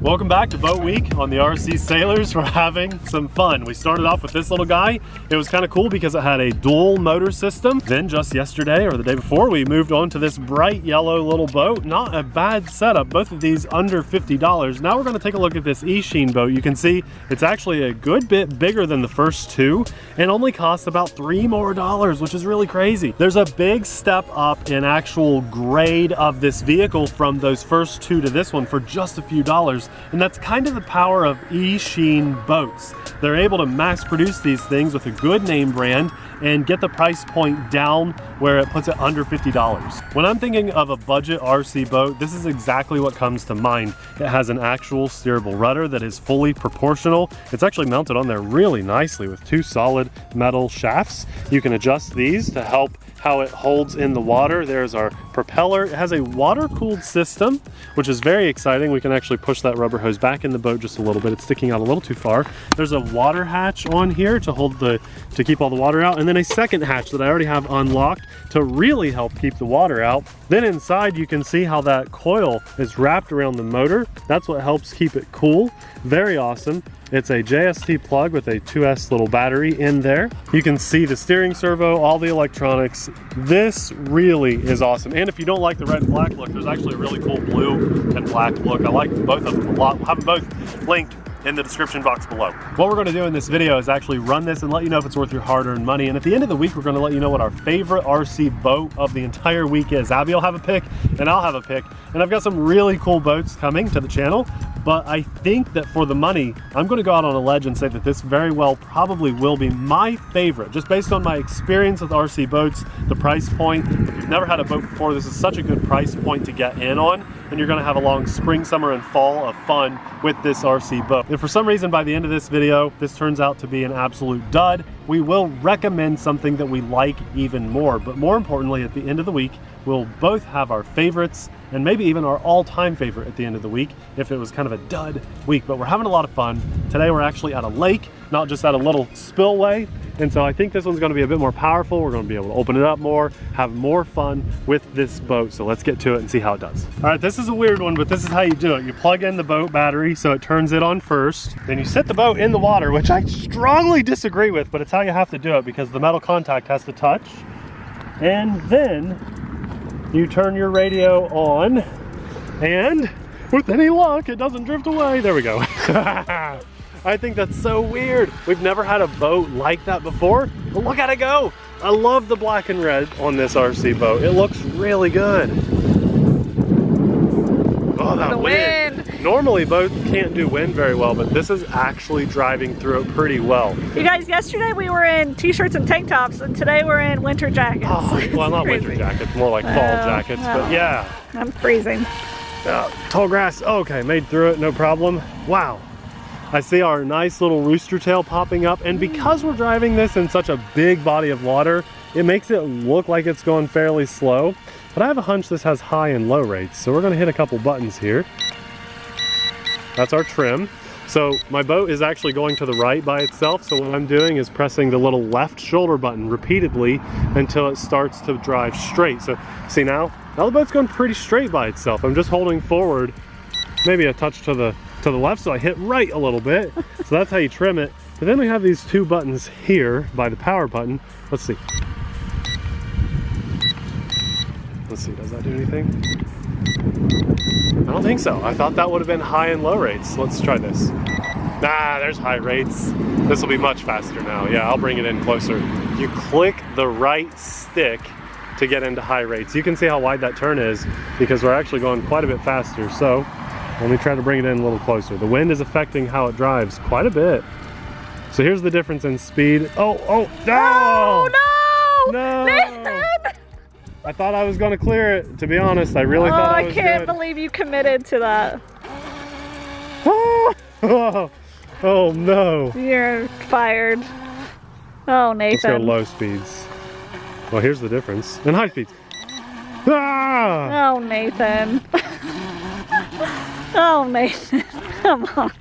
Welcome back to Boat Week on the RC Sailors. We're having some fun. We started off with this little guy. It was kind of cool because it had a dual motor system. Then just yesterday or the day before, we moved on to this bright yellow little boat. Not a bad setup. Both of these under $50. Now we're going to take a look at this Eachine boat. You can see it's actually a good bit bigger than the first two and only costs about $3 more, which is really crazy. There's a big step up in actual grade of this vehicle from those first two to this one for just a few dollars. And that's kind of the power of Eachine boats. They're able to mass produce these things with a good name brand and get the price point down where it puts it under $50. When I'm thinking of a budget RC boat, this is exactly what comes to mind. It has an actual steerable rudder that is fully proportional. It's actually mounted on there really nicely with two solid metal shafts. You can adjust these to help how it holds in the water. There's our propeller. It has a water-cooled system, which is very exciting. We can actually push that rubber hose back in the boat just a little bit. It's sticking out a little too far. There's a water hatch on here to keep all the water out, and then a second hatch that I already have unlocked to really help keep the water out. Then inside you can see how that coil is wrapped around the motor. That's what helps keep it cool. Very awesome. It's a JST plug with a 2S little battery in there. You can see the steering servo, all the electronics. This really is awesome. And if you don't like the red and black look, there's actually a really cool blue and black look. I like both of them a lot. We'll have them both linked in the description box below. What we're going to do in this video is actually run this and let you know if it's worth your hard-earned money. And at the end of the week, we're going to let you know what our favorite RC boat of the entire week is. Abby will have a pick and I'll have a pick. And I've got some really cool boats coming to the channel. But I think that for the money, I'm going to go out on a ledge and say that this very well probably will be my favorite, just based on my experience with RC boats, the price point. If you've never had a boat before, this is such a good price point to get in on, and you're going to have a long spring, summer, and fall of fun with this RC boat. If for some reason by the end of this video, this turns out to be an absolute dud, we will recommend something that we like even more. But more importantly, at the end of the week, we'll both have our favorites and maybe even our all-time favorite at the end of the week if it was kind of a dud week. But we're having a lot of fun. Today we're actually at a lake, not just at a little spillway. And so I think this one's gonna be a bit more powerful. We're gonna be able to open it up more, have more fun with this boat. So let's get to it and see how it does. All right, this is a weird one, but this is how you do it. You plug in the boat battery so it turns it on first. Then you sit the boat in the water, which I strongly disagree with, but it's how you have to do it because the metal contact has to touch. And then you turn your radio on, and with any luck, it doesn't drift away. There we go. I think that's so weird. We've never had a boat like that before, but look at it go. I love the black and red on this RC boat. It looks really good. Oh, that wind. Normally boats can't do wind very well, but this is actually driving through it pretty well. You guys, yesterday we were in t-shirts and tank tops, and today we're in winter jackets. Oh, well, not winter jackets, more like fall jackets, but yeah. I'm freezing. Tall grass, okay, made through it, no problem. Wow. I see our nice little rooster tail popping up, and because we're driving this in such a big body of water, it makes it look like it's going fairly slow. But I have a hunch this has high and low rates, so we're gonna hit a couple buttons here. That's our trim. So my boat is actually going to the right by itself, so what I'm doing is pressing the little left shoulder button repeatedly until it starts to drive straight. So see now the boat's going pretty straight by itself. I'm just holding forward, maybe a touch to the left, so I hit right a little bit. So that's how you trim it. But then we have these two buttons here by the power button. Let's see. Let's see, does that do anything? I don't think so. I thought that would have been high and low rates. Let's try this. Nah, there's high rates. This will be much faster now. Yeah, I'll bring it in closer. You click the right stick to get into high rates. You can see how wide that turn is because we're actually going quite a bit faster. So let me try to bring it in a little closer. The wind is affecting how it drives quite a bit. So here's the difference in speed. Oh, no! Oh, no! No! Nathan! I thought I was going to clear it, to be honest. I really thought I was can't good. believe you committed to that. Oh no. You're fired. Oh, Nathan. Let's go low speeds. Well, here's the difference. And high speeds. Ah! Oh, Nathan. Oh, Nathan. Come on.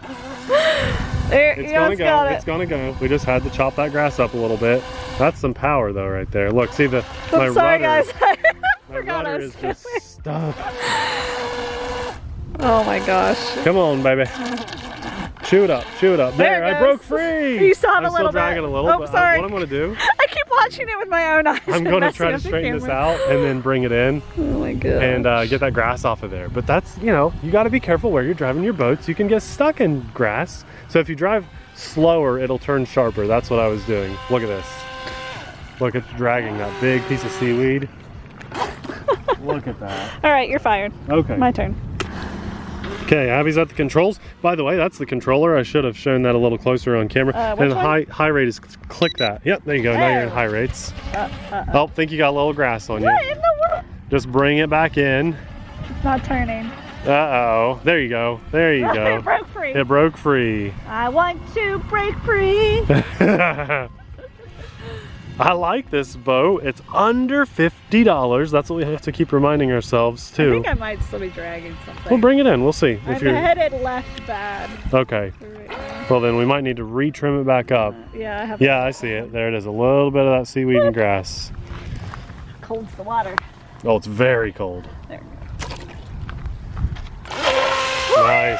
It's gonna go. It's gonna go. We just had to chop that grass up a little bit. That's some power though, right there. Look, see the my I'm sorry, rudder. guys. My rudder is just stuck. Oh my gosh. Come on, baby. Chew it up, chew it up. There it I broke goes. free. You saw it I'm a little still dragging bit. a little, Oh, but sorry. what I'm gonna do, I keep watching it with my own eyes. I'm and gonna try to messing up the straighten this camera. out and then bring it in Oh my god. and get that grass off of there. But that's, you know, you gotta be careful where you're driving your boats. You can get stuck in grass. So if you drive slower, it'll turn sharper. That's what I was doing. Look at this. Look, it's dragging that big piece of seaweed. Look at that. All right, you're fired. Okay. My turn. Okay, Abby's at the controls. By the way, that's the controller. I should have shown that a little closer on camera. Which And one? high rate is click that. Yep, there you go. Now you're in high rates. Oh, think you got a little grass on you. What in the world? Just bring it back in. It's not turning. Uh-oh. There you go. There you It go. broke free. It broke free. I want to break free. I like this boat. It's under $50. That's what we have to keep reminding ourselves I too. think I might still be dragging something. We'll bring it in. We'll see. I'm headed left bad. Okay. Right now. Well, then we might need to retrim it back up. Yeah, I have. Yeah, I see it. There it is. A little bit of that seaweed and grass. Cold's the water. Oh, it's very cold. There. Nice.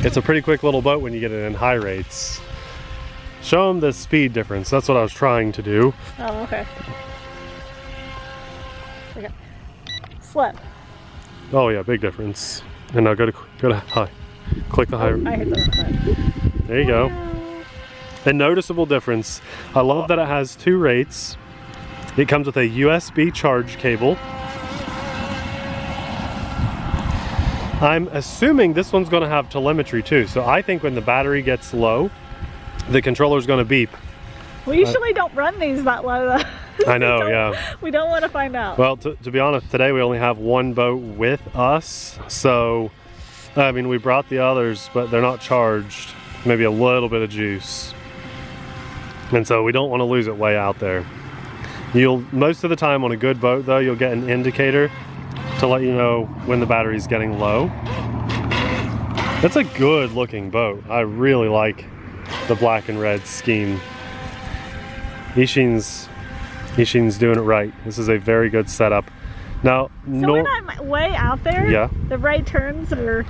It's a pretty quick little boat when you get it in high rates. Show them the speed difference. That's what I was trying to do. Oh, okay. Okay. Slip. Oh yeah, big difference. And now go to high. Click the high. I hit the wrong button. There you go. A noticeable difference. I love that it has two rates. It comes with a USB charge cable. I'm assuming this one's going to have telemetry too. So I think when the battery gets low, the controller's going to beep. We usually don't run these that low though. I know, yeah. We don't want to find out. Well, to be honest, today we only have one boat with us. So, I mean, we brought the others, but they're not charged. Maybe a little bit of juice. And so we don't want to lose it way out there. Most of the time on a good boat though, you'll get an indicator to let you know when the battery's getting low. That's a good looking boat. I really like the black and red scheme. Ishin's doing it right. This is a very good setup. Now, so when I'm way out there, yeah, the right turns are,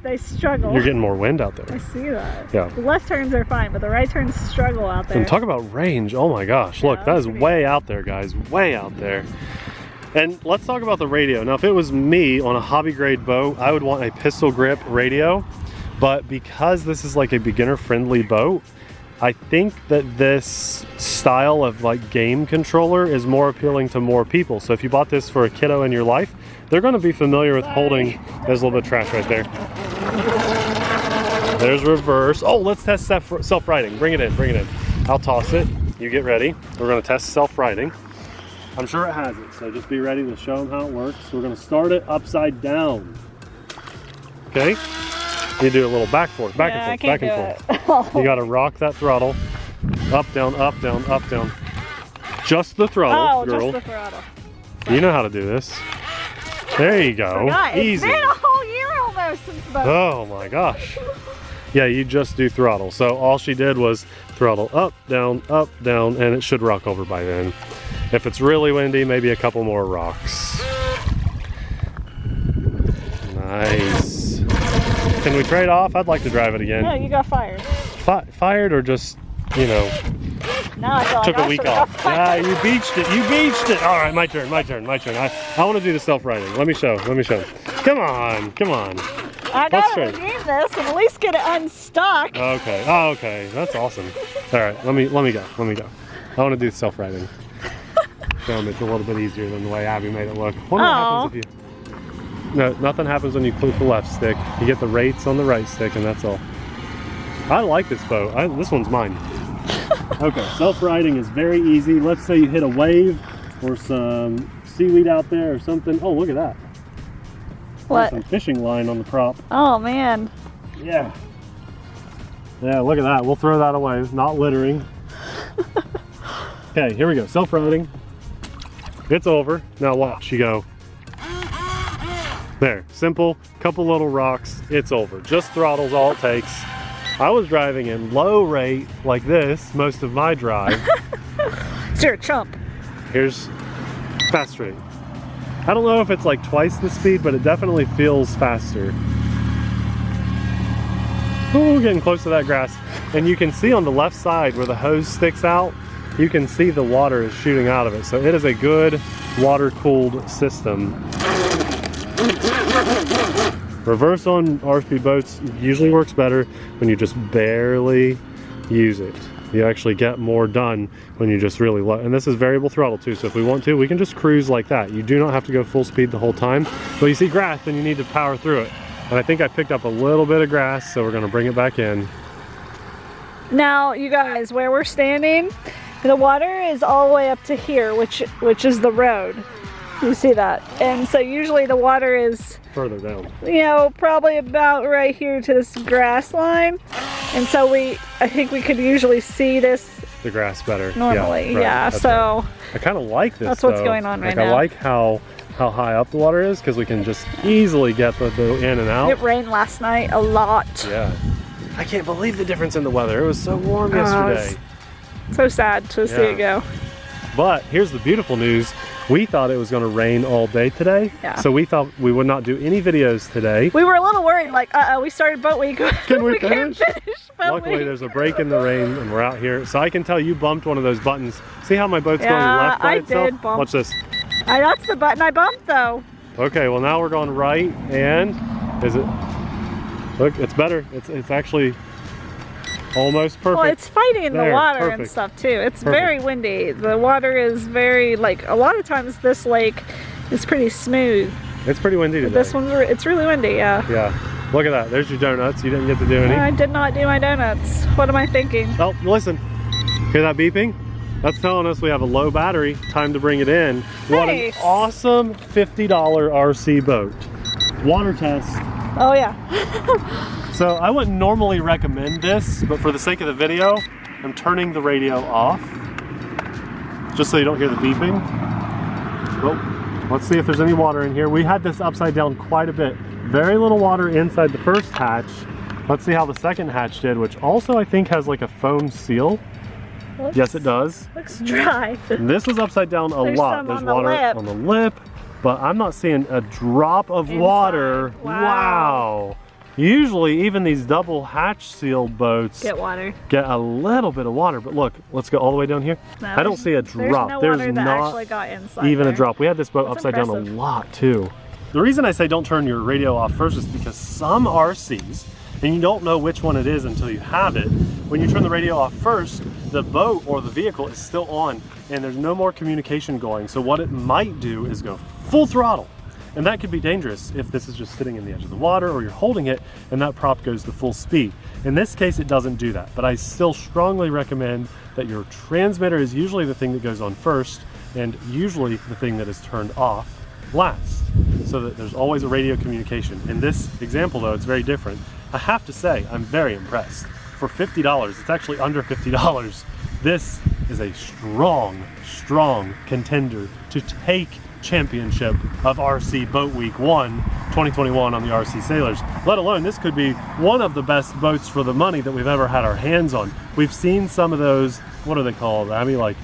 they struggle. You're getting more wind out I there. see that. Yeah. The left turns are fine, but the right turns struggle out there. And talk about range. Oh my gosh, Yeah, look, that is that's way out there, guys, way out there. And let's talk about the radio. Now, if it was me on a hobby grade boat, I would want a pistol grip radio. But because this is like a beginner friendly boat, I think that this style of like game controller is more appealing to more people. So if you bought this for a kiddo in your life, they're going to be familiar with holding. There's a little bit of trash right there. There's reverse. Oh, let's test self-riding. Bring it in, bring it in. I'll toss it. You get ready. We're going to test self-riding. I'm sure it has it, so just be ready to show them how it works. We're going to start it upside down. Okay? You do a little back and forth, back and forth. You got to rock that throttle. Up, down, up, down, up, down. Just the throttle, girl. Just the throttle. You know how to do this. There you go. Easy. It's been a whole year almost since the Oh my gosh. Yeah, you just do throttle. So all she did was throttle up, down, and it should rock over by then. If it's really windy, maybe a couple more rocks. Nice. Can we trade off? I'd like to drive it again. No, you got fired. Fired or just, you know, Now I feel like took I a week should've got off. fired. Yeah, you beached it. You beached it. All right, my turn. I want to do the self-riding. Let me show. Come on. I Let's gotta try. redeem this and at least get it unstuck. Okay. Oh, okay. That's awesome. All right. Let me go. I want to do self-riding. Show them it's a little bit easier than the way Abby made it look. What happens if you... No, nothing happens when you click the left stick. You get the rates on the right stick, and that's all. I like this boat. This one's mine. Okay, self-riding is very easy. Let's say you hit a wave or some seaweed out there or something. Oh, look at that. What? There's some fishing line on the prop. Oh man. Yeah. Yeah, look at that. We'll throw that away. Not littering. Okay, here we go. Self-riding. It's over. Now watch. You go. There. Simple. Couple little rocks. It's over. Just throttle's all it takes. I was driving in low rate like this most of my drive. So you're a chump. Here's fast rate. I don't know if it's like twice the speed, but it definitely feels faster. Ooh, getting close to that grass. And you can see on the left side where the hose sticks out, you can see the water is shooting out of it. So it is a good water-cooled system. Reverse on RC boats usually works better when you just barely use it. You actually get more done when you just really low. And this is variable throttle too, so if we want to, we can just cruise like that. You do not have to go full speed the whole time. But you see grass, then you need to power through it. And I think I picked up a little bit of grass, so we're gonna bring it back in. Now, you guys, where we're standing, the water is all the way up to here, which is the road. You see that? And so usually the water is Further down. You know, probably about right here to this grass line. And so I think we could usually see this the grass better. normally. Yeah, right. So right. I kind of like this. That's what's though. going on right I now. like how high up the water is because we can just easily get the boat in and out. It rained last night a lot. Yeah. I can't believe the difference in the weather. It was so warm yesterday. So sad to see it go. But here's the beautiful news. We thought it was going to rain all day today. Yeah. So we thought we would not do any videos today. We were a little worried, like, we started boat week. Can we can't finish? finish boat Luckily, week. there's a break in the rain and we're out here. So I can tell you bumped one of those buttons. See how my boat's going left by I itself? did bump. Watch this. That's the button I bumped, though. Okay, well now we're going right, and is it? Look, it's better. It's actually almost perfect. Well, it's fighting the water and perfect. stuff too. It's very windy. The water is very, like, a lot of times this lake is pretty smooth. It's pretty windy today. This one's, it's really windy, yeah. Yeah. Look at that. There's your donuts. You didn't get to do any. I did not do my donuts. What am I thinking? Oh, listen. Hear that beeping? That's telling us we have a low battery. Time to bring it in. What an Nice. awesome $50 RC boat. Water test. Oh yeah. So I wouldn't normally recommend this, but for the sake of the video, I'm turning the radio off. Just so you don't hear the beeping. Well, let's see if there's any water in here. We had this upside down quite a bit. Very little water inside the first hatch. Let's see how the second hatch did, which also I think has like a foam seal. Yes, it does. Looks dry. And this is upside down a There's lot. some There's on the water lip. on the lip, but I'm not seeing a drop of Inside. water. Wow. Usually, even these double hatch sealed boats Get water. get a little bit of water, but look, let's go all the way down here. No, I don't see a drop. There's no There's water that not actually got inside even there. a drop. We had this boat That's upside down a impressive. lot too. The reason I say don't turn your radio off first is because some RCs, and you don't know which one it is until you have it, when you turn the radio off first, the boat or the vehicle is still on and there's no more communication going. So what it might do is go full throttle. And that could be dangerous if this is just sitting in the edge of the water or you're holding it and that prop goes to full speed. In this case, it doesn't do that, but I still strongly recommend that your transmitter is usually the thing that goes on first and usually the thing that is turned off last, so that there's always a radio communication. In this example though, it's very different. I have to say, I'm very impressed. For $50, it's actually under $50. This is a strong contender to take championship of RC Boat Week 1 2021 on the RC Sailors. Let alone, this could be one of the best boats for the money that we've ever had our hands on. We've seen some of those, what are they called? I mean, like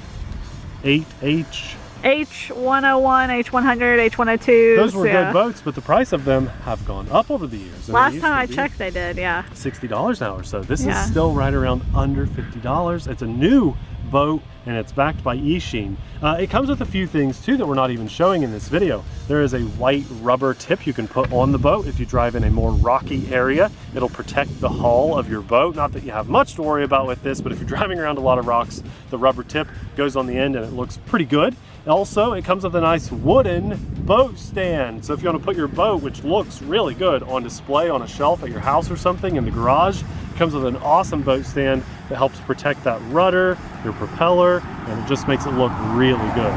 8H. H101, H100, H102. Those were good boats, but the price of them have gone up over the years. And Last they time I used to be checked, they did, yeah. $60 now or so. This is Yeah. still right around under $50. It's a new boat and it's backed by Eachine. It comes with a few things too that we're not even showing in this video. There is a white rubber tip you can put on the boat if you drive in a more rocky area. It'll protect the hull of your boat. Not that you have much to worry about with this, but if you're driving around a lot of rocks, the rubber tip goes on the end and it looks pretty good. Also, it comes with a nice wooden boat stand. So if you want to put your boat, which looks really good, on display on a shelf at your house or something in the garage, it comes with an awesome boat stand that helps protect that rudder, your propeller, and it just makes it look really good.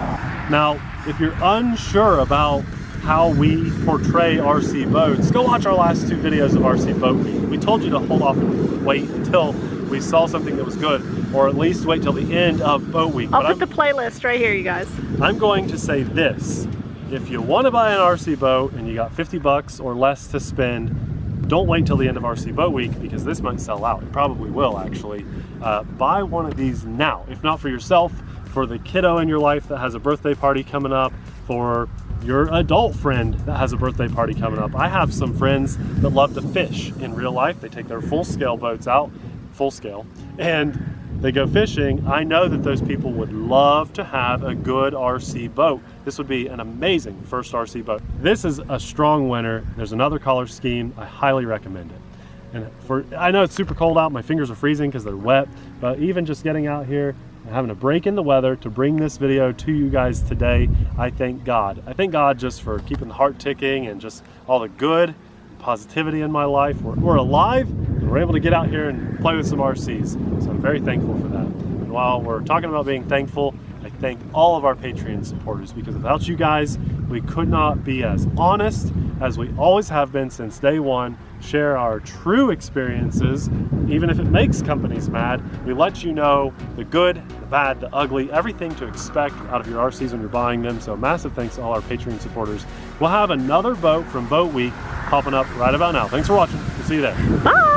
Now, if you're unsure about how we portray RC boats, go watch our last two videos of RC Boat Week. We told you to hold off and wait until we saw something that was good, or at least wait till the end of Boat Week. I'll put the playlist right here, you guys. I'm going to say this. If you want to buy an RC boat and you got 50 bucks or less to spend, don't wait till the end of RC Boat Week because this might sell out. It probably will, actually. Buy one of these now. If not for yourself, for the kiddo in your life that has a birthday party coming up, for your adult friend that has a birthday party coming up. I have some friends that love to fish in real life. They take their full scale boats out, full scale, and they go fishing. I know that those people would love to have a good RC boat. This would be an amazing first RC boat. This is a strong winter. There's another color scheme. I highly recommend it. And I know it's super cold out. My fingers are freezing because they're wet, but even just getting out here and having a break in the weather to bring this video to you guys today, I thank God. I thank God just for keeping the heart ticking and just all the good positivity in my life. We're alive and we're able to get out here and play with some RCs. So I'm very thankful for that. And while we're talking about being thankful, I thank all of our Patreon supporters, because without you guys, we could not be as honest as we always have been since day one, share our true experiences, even if it makes companies mad. We let you know the good, the bad, the ugly, everything to expect out of your RCs when you're buying them. So massive thanks to all our Patreon supporters. We'll have another boat from Boat Week popping up right about now. Thanks for watching. We'll see you there. Bye.